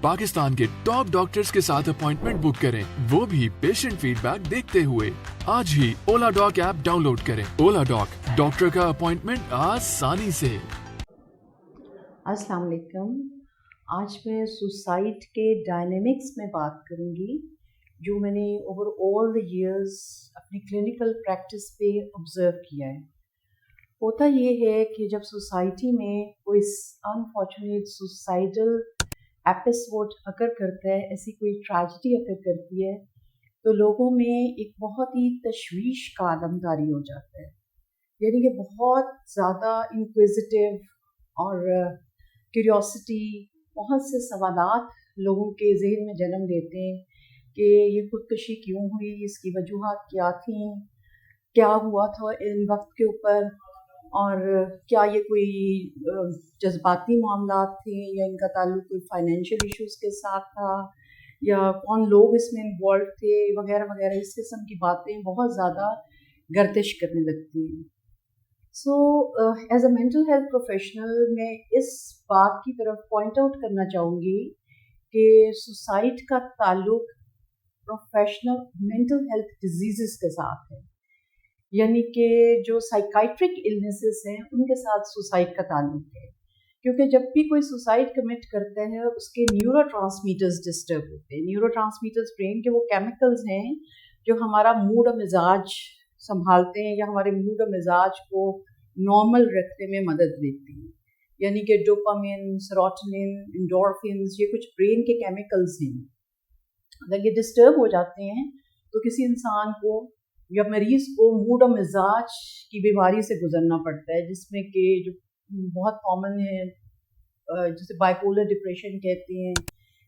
पाकिस्तान के top doctors के साथ अपॉइंटमेंट बुक करें, वो भी पेशेंट फीडबैक देखते हुए। आज ही ओला डॉक ऐप डाउनलोड करें। ओला डॉक, डॉक्टर का अपॉइंटमेंट आसानी से। अस्सलाम वालेकुम। आज मैं सुसाइड के डायनेमिक्स में बात करूंगी जो मैंने ओवर ऑल द इयर्स अपनी क्लिनिकल प्रैक्टिस पे ऑब्जर्व किया है। होता ये है कि जब सोसाइटी में कोई अनफॉर्चुनेट सुसाइडल एपिसोड अकर करता है, ऐसी कोई ट्रेजेडी अकर करती है, तो लोगों में एक बहुत ही तशवीश का आलमदारी हो जाता है। यानी कि बहुत ज़्यादा इंक्विजिटिव और क्यूरियोसिटी, बहुत से सवालात लोगों के जहन में जन्म देते हैं कि ये खुदकशी क्यों हुई, इसकी वजूहात क्या थी, क्या हुआ था इन वक्त के ऊपर, और क्या ये कोई जज्बाती मामलात थे या इनका ताल्लुक कोई फाइनेंशियल इश्यूज के साथ था, या कौन लोग इसमें इन्वॉल्व थे, वगैरह वगैरह। इस किस्म की बातें बहुत ज़्यादा गर्दिश करने लगती हैं। So as a mental health professional मैं इस बात की तरफ पॉइंट आउट करना चाहूँगी कि सुसाइड का ताल्लुक प्रोफेशनल मेंटल हेल्थ डिजीज़ के साथ है। यानी कि जो साइकाइट्रिक इलनेसेस हैं उनके साथ सुसाइड का ताल्लुक है, क्योंकि जब भी कोई सुसाइड कमिट करते हैं उसके न्यूरोट्रांसमीटर्स डिस्टर्ब होते हैं। न्यूरोट्रांसमीटर्स ब्रेन के वो केमिकल्स हैं जो हमारा मूड और मिजाज संभालते हैं या हमारे मूड और मिजाज को नॉर्मल रखने में मदद देती हैं। यानी कि डोपामिन, सेरोटोनिन, एंडोर्फिन्स, ये कुछ ब्रेन के केमिकल्स हैं। अगर ये डिस्टर्ब हो जाते हैं तो किसी इंसान को या मरीज़ को मूड और मिजाज की बीमारी से गुजरना पड़ता है, जिसमें कि जो बहुत कॉमन है, जिसे बाइपोलर डिप्रेशन कहते हैं,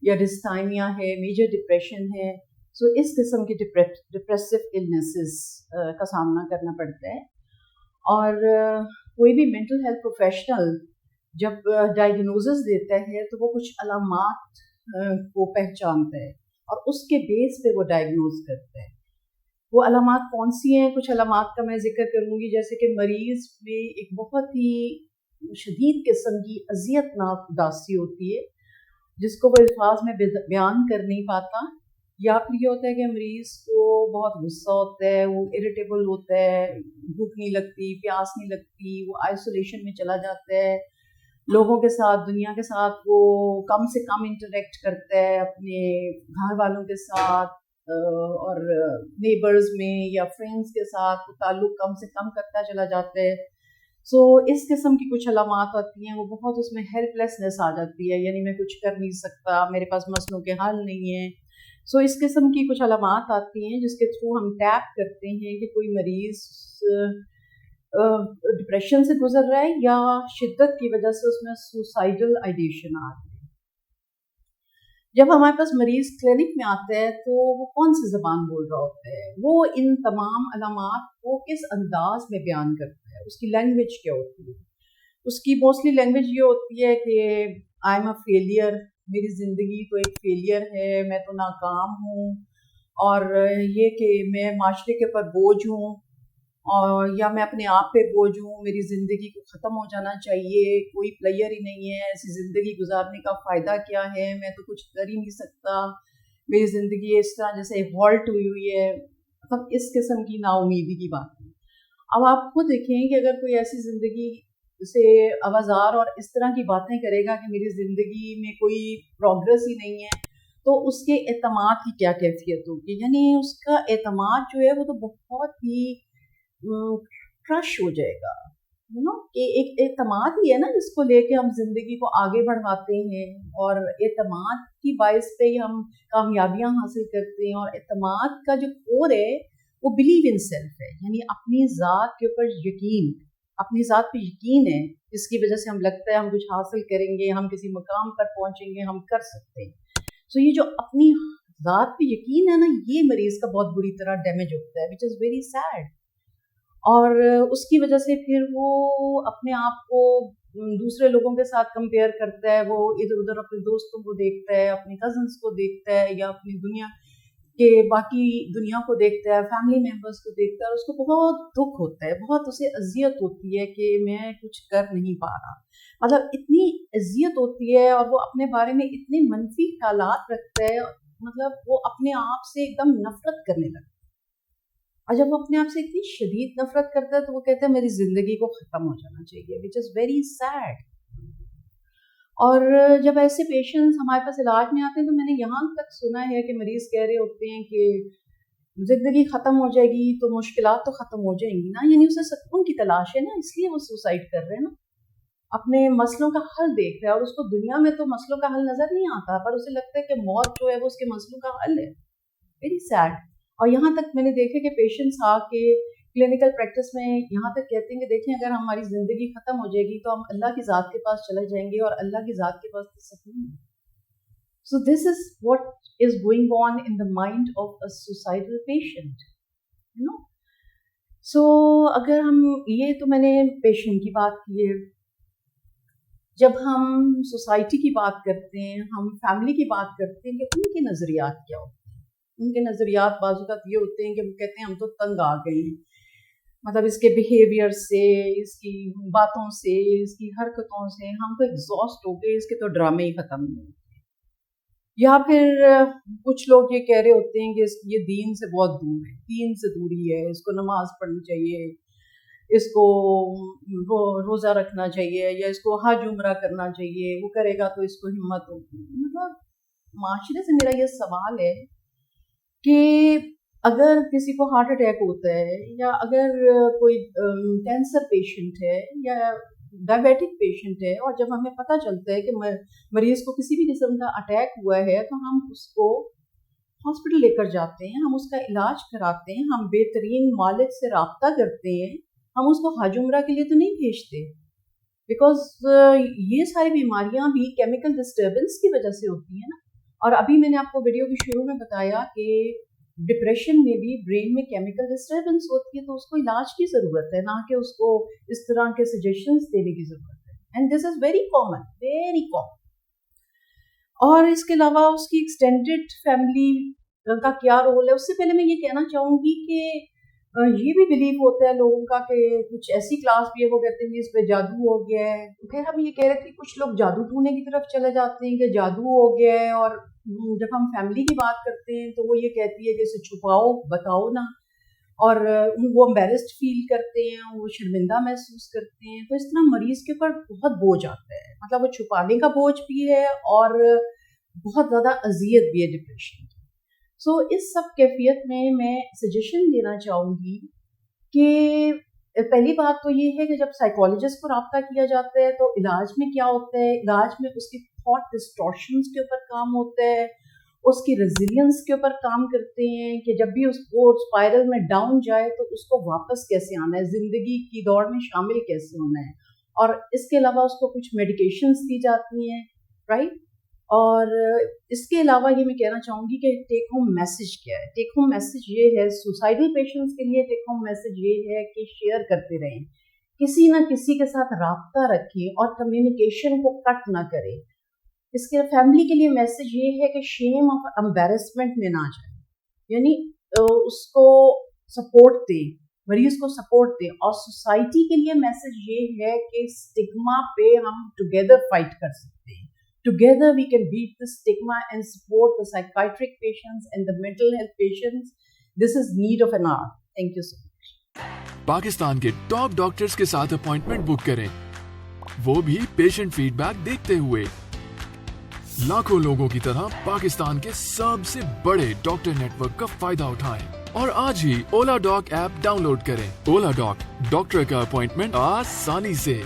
या डिस्टाइनिया है, मेजर डिप्रेशन है। सो इस किस्म की डिप्रेसिव इलनेसेस का सामना करना पड़ता है। और कोई भी मेंटल हेल्थ प्रोफेशनल जब डायग्नोसिस देता है तो वो कुछ अलामात को पहचानता है और उसके बेस पे वो डायग्नोज करता है। वो अलामात कौन सी हैं? कुछ अलामात का मैं जिक्र करूँगी, जैसे कि मरीज़ में एक बहुत ही शदीद किस्म की अज़ियतनाक उदासी होती है जिसको वो अल्फाज में बयान कर नहीं पाता। या फिर ये होता है कि मरीज़ को बहुत गुस्सा होता है, वो इरिटेबल होता है, भूख नहीं लगती, प्यास नहीं लगती, वो आइसोलेशन में चला जाता है, लोगों के साथ, दुनिया के साथ वो कम से कम इंटरेक्ट करता है, अपने घर वालों के साथ और नेबर्स में या फ्रेंड्स के साथ वो ताल्लुक कम से कम करता चला जाता है। सो इस किस्म की कुछ अलामात आती हैं, वो बहुत उसमें हेल्पलेसनेस आ जाती है, यानी मैं कुछ कर नहीं सकता, मेरे पास मसलों के हल नहीं है। सो इस किस्म की कुछ अलामात आती हैं जिसके थ्रू हम टैप करते हैं कि कोई मरीज़ डिप्रेशन से गुजर रहा है या शिद्दत की वजह से उसमें सुसाइडल आइडिएशन आ रही है। जब हमारे पास मरीज़ क्लिनिक में आता है तो वो कौन सी ज़बान बोल रहा होता है, वो इन तमाम अलामात को किस अंदाज में बयान करता है, उसकी लैंग्वेज क्या होती है। उसकी मोस्टली लैंग्वेज ये होती है कि आई एम अ फेलियर, मेरी ज़िंदगी तो एक फेलियर है, मैं तो नाकाम हूँ, और ये कि मैं माशरे के ऊपर बोझ हूँ, और या मैं अपने आप पे बोझ हूँ, मेरी ज़िंदगी को ख़त्म हो जाना चाहिए, कोई प्लेयर ही नहीं है, ऐसी ज़िंदगी गुजारने का फ़ायदा क्या है, मैं तो कुछ कर ही नहीं सकता, मेरी ज़िंदगी इस तरह जैसे हॉल्ट हुई है। मतलब इस किस्म की नाउमीदी की बात है। अब आप खुद देखें कि अगर कोई ऐसी ज़िंदगी से आवाज़ार और इस तरह की बातें करेगा कि मेरी ज़िंदगी में कोई प्रोग्रेस ही नहीं है, तो उसके एतमाद की क्या कैफियत होगी। यानी उसका एतमाद जो है वो तो बहुत ही क्रश हो जाएगा, यू नो। कि एक एतमाद ही है ना जिसको लेके हम जिंदगी को आगे बढ़ाते हैं, और एतमाद की बाइस पे ही हम कामयाबियां हासिल करते हैं। और एतमाद का जो कोर है वो बिलीव इन सेल्फ है, यानी अपनी ज़ात के ऊपर यकीन, अपनी ज़ात पे यकीन है, जिसकी वजह से हम लगता है हम कुछ हासिल करेंगे, हम किसी मकाम पर पहुंचेंगे, हम कर सकते हैं। सो ये जो अपनी ज़ात पे यकीन है ना, ये मरीज़ का बहुत बुरी तरह डैमेज होता है, विच इज़ वेरी सैड। और उसकी वजह से फिर वो अपने आप को दूसरे लोगों के साथ कंपेयर करता है, वो इधर उधर अपने दोस्तों को देखता है, अपने कजन्स को देखता है, या अपनी दुनिया کہ باقی دنیا کو دیکھتا ہے, فیملی ممبرس کو دیکھتا ہے, اور اس کو بہت دکھ ہوتا ہے, بہت اسے اذیت ہوتی ہے کہ میں کچھ کر نہیں پا رہا. مطلب اتنی اذیت ہوتی ہے, اور وہ اپنے بارے میں اتنے منفی خیالات رکھتا ہے, مطلب وہ اپنے آپ سے ایک دم نفرت کرنے لگتا ہے. اور جب وہ اپنے آپ سے اتنی شدید نفرت کرتا ہے تو وہ کہتا ہے میری زندگی کو ختم ہو جانا چاہیے, وچ از ویری سیڈ. اور جب ایسے پیشنٹس ہمارے پاس علاج میں آتے ہیں تو میں نے یہاں تک سنا ہے کہ مریض کہہ رہے ہوتے ہیں کہ زندگی ختم ہو جائے گی تو مشکلات تو ختم ہو جائیں گی نا, یعنی اسے سکون کی تلاش ہے نا, اس لیے وہ سوسائڈ کر رہے ہیں نا, اپنے مسئلوں کا حل دیکھ رہا ہے. اور اس کو دنیا میں تو مسئلوں کا حل نظر نہیں آتا, پر اسے لگتا ہے کہ موت جو ہے وہ اس کے مسئلوں کا حل ہے. Very sad. اور یہاں تک میں نے دیکھا کہ پیشنٹس آ کے کلینکل پریکٹس میں یہاں تک کہتے ہیں کہ دیکھیں اگر ہماری زندگی ختم ہو جائے گی تو ہم اللہ کی ذات کے پاس چلے جائیں گے, اور اللہ کی ذات کے پاس تو سکون ہے. So this is what is going on in the mind of a suicidal patient, you know. So اگر ہم یہ تو میں نے پیشنٹ کی بات کی ہے. جب ہم سوسائٹی کی بات کرتے ہیں, ہم فیملی کی بات کرتے ہیں کہ ان کے نظریات کیا ہوتے ہیں. ان کے نظریات بعض اوقات یہ ہوتے ہیں کہ وہ کہتے ہیں ہم تو تنگ آ گئے ہیں, مطلب اس کے بیہیویئر سے, اس کی باتوں سے, اس کی حرکتوں سے ہم تو ایگزاسٹ ہو گئے, اس کے تو ڈرامے ہی ختم نہیں ہوتے. یا پھر کچھ لوگ یہ کہہ رہے ہوتے ہیں کہ یہ دین سے بہت دور ہے, دین سے دوری ہے, اس کو نماز پڑھنی چاہیے, اس کو روزہ رکھنا چاہیے, یا اس کو حج عمرہ کرنا چاہیے, وہ کرے گا تو اس کو ہمت ہوگی. مطلب معاشرے سے میرا یہ سوال ہے کہ اگر کسی کو ہارٹ اٹیک ہوتا ہے, یا اگر کوئی کینسر پیشنٹ ہے, یا ڈائبیٹک پیشنٹ ہے, اور جب ہمیں پتہ چلتا ہے کہ مریض کو کسی بھی قسم کا اٹیک ہوا ہے تو ہم اس کو ہاسپٹل لے کر جاتے ہیں, ہم اس کا علاج کراتے ہیں, ہم بہترین مالک سے رابطہ کرتے ہیں, ہم اس کو حج عمرہ کے لیے تو نہیں بھیجتے, بیکاز یہ ساری بیماریاں بھی کیمیکل ڈسٹربنس کی وجہ سے ہوتی ہیں نا. اور ابھی میں نے آپ کو ویڈیو کے شروع میں بتایا کہ ڈپریشن میں بھی برین میں کیمیکل ڈسٹربنس ہوتی ہے, تو اس کو علاج کی ضرورت ہے, نہ کہ اس کو اس طرح کے سجیشنز دینے کی ضرورت ہے. And this is very common, very common. اور اس کے علاوہ اس کی ایکسٹینڈیڈ فیملی کا کیا رول ہے. اس سے پہلے میں یہ کہنا چاہوں گی کہ یہ بھی بلیو ہوتا ہے لوگوں کا کہ کچھ ایسی کلاس بھی ہے وہ کہتے ہیں کہ اس پہ جادو ہو گیا ہے. پھر ہم یہ کہہ رہے تھے کچھ لوگ جادو ٹونے کی طرف چلے جاتے ہیں کہ جادو ہو گیا ہے. اور جب ہم فیملی کی بات کرتے ہیں تو وہ یہ کہتی ہے کہ اسے چھپاؤ, بتاؤ نا, اور وہ امبیرسڈ فیل کرتے ہیں, وہ شرمندہ محسوس کرتے ہیں. تو اس طرح مریض کے اوپر بہت بوجھ آتا ہے, مطلب وہ چھپانے کا بوجھ بھی ہے اور بہت زیادہ اذیت بھی ہے ڈپریشن کی. سو اس سب کیفیت میں سجیشن دینا چاہوں گی کہ پہلی بات تو یہ ہے کہ جب سائیکالوجسٹ کو رابطہ کیا جاتا ہے تو علاج میں کیا ہوتا ہے. علاج میں اس کی تھاٹ ڈسٹورشنز کے اوپر کام ہوتا ہے, اس کی ریزیلینس کے اوپر کام کرتے ہیں کہ جب بھی اس کو اسپائرل میں ڈاؤن جائے تو اس کو واپس کیسے آنا ہے, زندگی کی دوڑ میں شامل کیسے ہونا ہے. اور اس کے علاوہ اس کو کچھ میڈیکیشنز دی جاتی ہیں, رائٹ. اور اس کے علاوہ یہ میں کہنا چاہوں گی کہ ٹیک ہوم میسج کیا ہے. ٹیک ہوم میسج یہ ہے سوسائڈل پیشنٹس کے لیے, ٹیک ہوم میسج یہ ہے کہ شیئر کرتے رہیں, کسی نہ کسی کے ساتھ رابطہ رکھیں اور کمیونیکیشن کو کٹ نہ کریں. اس کے فیملی کے لیے میسج یہ ہے کہ شیم اور امبیرسمنٹ میں نہ جائیں, یعنی اس کو سپورٹ دیں, مریض کو سپورٹ دیں. اور سوسائٹی کے لیے میسج یہ ہے کہ اسٹگما پہ ہم ٹوگیدر فائٹ کر سکتے ہیں. Together we can beat the stigma and support the psychiatric patients and the mental health patients. This is need of an hour. Thank you so much. Pakistan کے ٹاپ ڈاکٹرز کے ساتھ appointment بک کریں, وہ بھی patient feed back دیکھتے ہوئے. لاکھوں لوگوں کی طرح پاکستان کے سب سے بڑے ڈاکٹر نیٹ ورک کا فائدہ اٹھائیں اور آج ہی اولا ڈاک ایپ ڈاؤن لوڈ کریں. اولا ڈاک, ڈاکٹر کا اپوائنٹمنٹ آسانی سے.